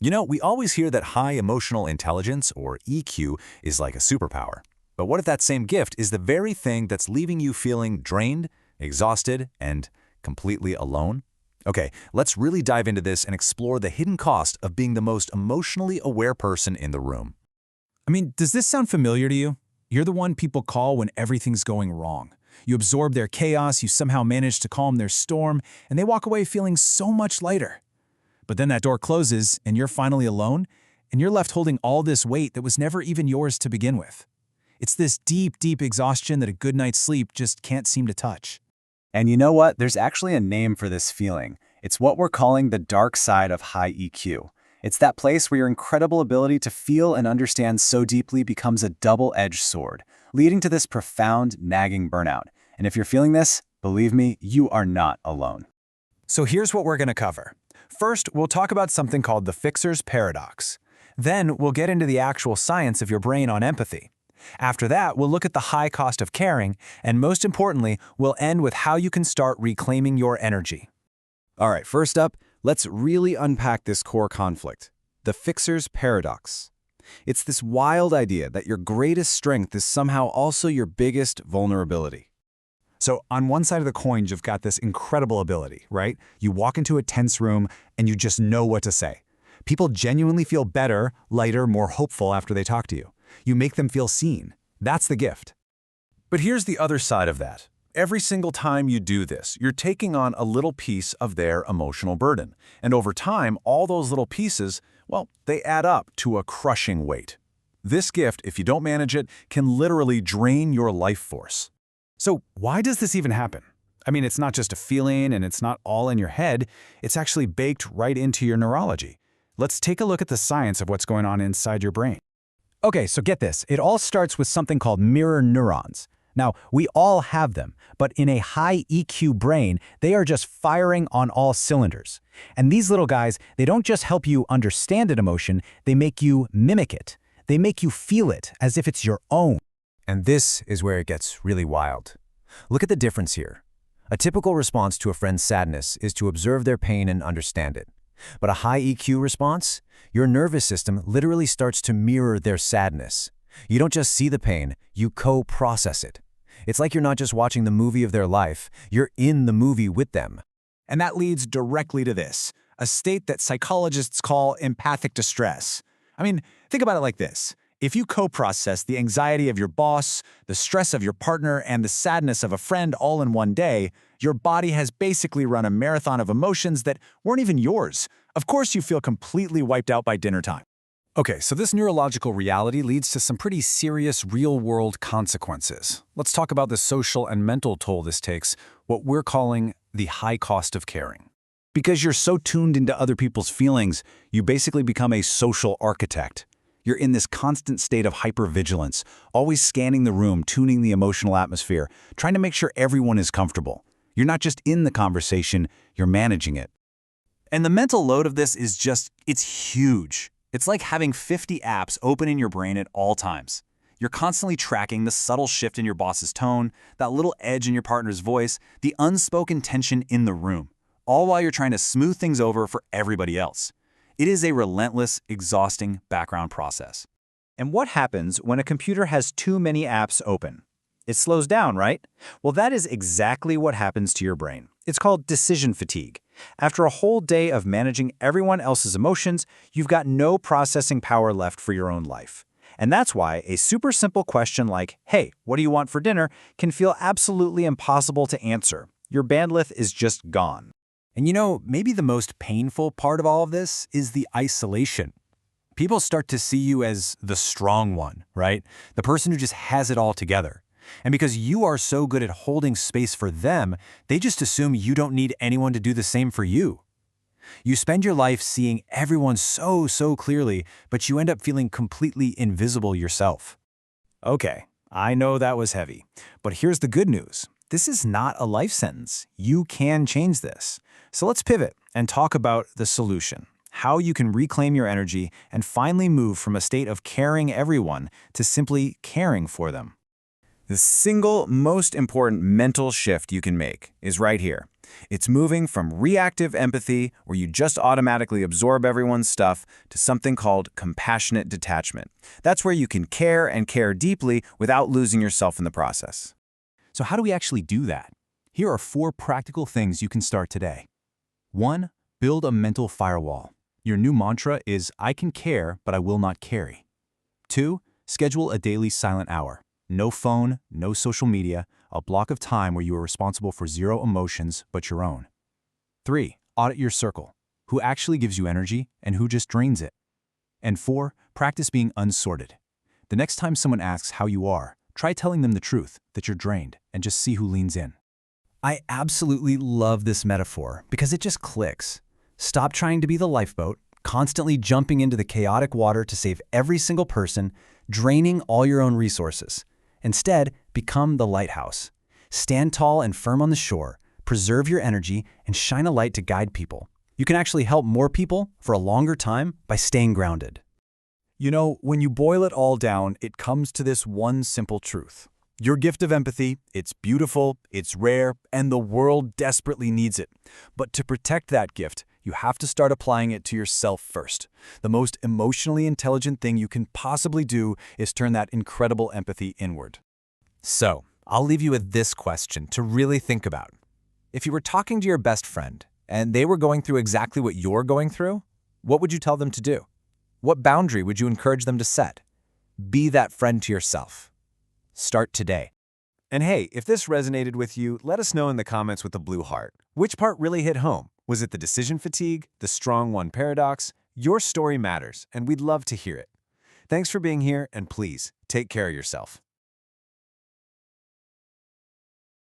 You know, we always hear that high emotional intelligence, or EQ, is like a superpower. But what if that same gift is the very thing that's leaving you feeling drained, exhausted, and completely alone? Okay, let's really dive into this and explore the hidden cost of being the most emotionally aware person in the room. I mean, does this sound familiar to you? You're the one people call when everything's going wrong. You absorb their chaos, you somehow manage to calm their storm, and they walk away feeling so much lighter. But then that door closes, and you're finally alone, and you're left holding all this weight that was never even yours to begin with. It's this deep, deep exhaustion that a good night's sleep just can't seem to touch. And you know what? There's actually a name for this feeling. It's what we're calling the dark side of high EQ. It's that place where your incredible ability to feel and understand so deeply becomes a double-edged sword, leading to this profound, nagging burnout. And if you're feeling this, believe me, you are not alone. So here's what we're going to cover. First, we'll talk about something called the fixer's paradox. Then, we'll get into the actual science of your brain on empathy. After that, we'll look at the high cost of caring, and most importantly, we'll end with how you can start reclaiming your energy. All right, first up, let's really unpack this core conflict, the fixer's paradox. It's this wild idea that your greatest strength is somehow also your biggest vulnerability. So on one side of the coin, you've got this incredible ability, right? You walk into a tense room and you just know what to say. People genuinely feel better, lighter, more hopeful after they talk to you. You make them feel seen. That's the gift. But here's the other side of that. Every single time you do this, you're taking on a little piece of their emotional burden. And over time, all those little pieces, well, they add up to a crushing weight. This gift, if you don't manage it, can literally drain your life force. So why does this even happen? I mean, it's not just a feeling and it's not all in your head. It's actually baked right into your neurology. Let's take a look at the science of what's going on inside your brain. Okay, so get this. It all starts with something called mirror neurons. Now, we all have them, but in a high EQ brain, they are just firing on all cylinders. And these little guys, they don't just help you understand an emotion, they make you mimic it. They make you feel it as if it's your own. And this is where it gets really wild. Look at the difference here. A typical response to a friend's sadness is to observe their pain and understand it. But a high EQ response? Your nervous system literally starts to mirror their sadness. You don't just see the pain, you co-process it. It's like you're not just watching the movie of their life, you're in the movie with them. And that leads directly to this, a state that psychologists call empathic distress. I mean, think about it like this. If you co-process the anxiety of your boss, the stress of your partner, and the sadness of a friend all in one day, your body has basically run a marathon of emotions that weren't even yours. Of course, you feel completely wiped out by dinner time. Okay, so this neurological reality leads to some pretty serious real-world consequences. Let's talk about the social and mental toll this takes, what we're calling the high cost of caring. Because you're so tuned into other people's feelings, you basically become a social architect. You're in this constant state of hypervigilance, always scanning the room, tuning the emotional atmosphere, trying to make sure everyone is comfortable. You're not just in the conversation, you're managing it. And the mental load of this is it's huge. It's like having 50 apps open in your brain at all times. You're constantly tracking the subtle shift in your boss's tone, that little edge in your partner's voice, the unspoken tension in the room, all while you're trying to smooth things over for everybody else. It is a relentless, exhausting background process. And what happens when a computer has too many apps open? It slows down, right? Well, that is exactly what happens to your brain. It's called decision fatigue. After a whole day of managing everyone else's emotions, you've got no processing power left for your own life. And that's why a super simple question like, "Hey, what do you want for dinner?" can feel absolutely impossible to answer. Your bandwidth is just gone. And you know, maybe the most painful part of all of this is the isolation. People start to see you as the strong one, right? The person who just has it all together. And because you are so good at holding space for them, they just assume you don't need anyone to do the same for you. You spend your life seeing everyone so clearly, but you end up feeling completely invisible yourself. Okay, I know that was heavy, but here's the good news. This is not a life sentence. You can change this. So let's pivot and talk about the solution, how you can reclaim your energy and finally move from a state of caring everyone to simply caring for them. The single most important mental shift you can make is right here. It's moving from reactive empathy, where you just automatically absorb everyone's stuff, to something called compassionate detachment. That's where you can care and care deeply without losing yourself in the process. So how do we actually do that? Here are 4 practical things you can start today. 1. Build a mental firewall. Your new mantra is, I can care, but I will not carry. 2. Schedule a daily silent hour. No phone, no social media, a block of time where you are responsible for 0 emotions but your own. 3. Audit your circle. Who actually gives you energy and who just drains it? And 4. Practice being unsorted. The next time someone asks how you are, try telling them the truth, that you're drained, and just see who leans in. I absolutely love this metaphor because it just clicks. Stop trying to be the lifeboat, constantly jumping into the chaotic water to save every single person, draining all your own resources. Instead, become the lighthouse. Stand tall and firm on the shore, preserve your energy, and shine a light to guide people. You can actually help more people for a longer time by staying grounded. You know, when you boil it all down, it comes to this one simple truth. Your gift of empathy, it's beautiful, it's rare, and the world desperately needs it. But to protect that gift, you have to start applying it to yourself first. The most emotionally intelligent thing you can possibly do is turn that incredible empathy inward. So, I'll leave you with this question to really think about. If you were talking to your best friend and they were going through exactly what you're going through, what would you tell them to do? What boundary would you encourage them to set? Be that friend to yourself. Start today. And hey, if this resonated with you, let us know in the comments with the blue heart. Which part really hit home? Was it the decision fatigue, the strong one paradox? Your story matters, and we'd love to hear it. Thanks for being here, and please, take care of yourself.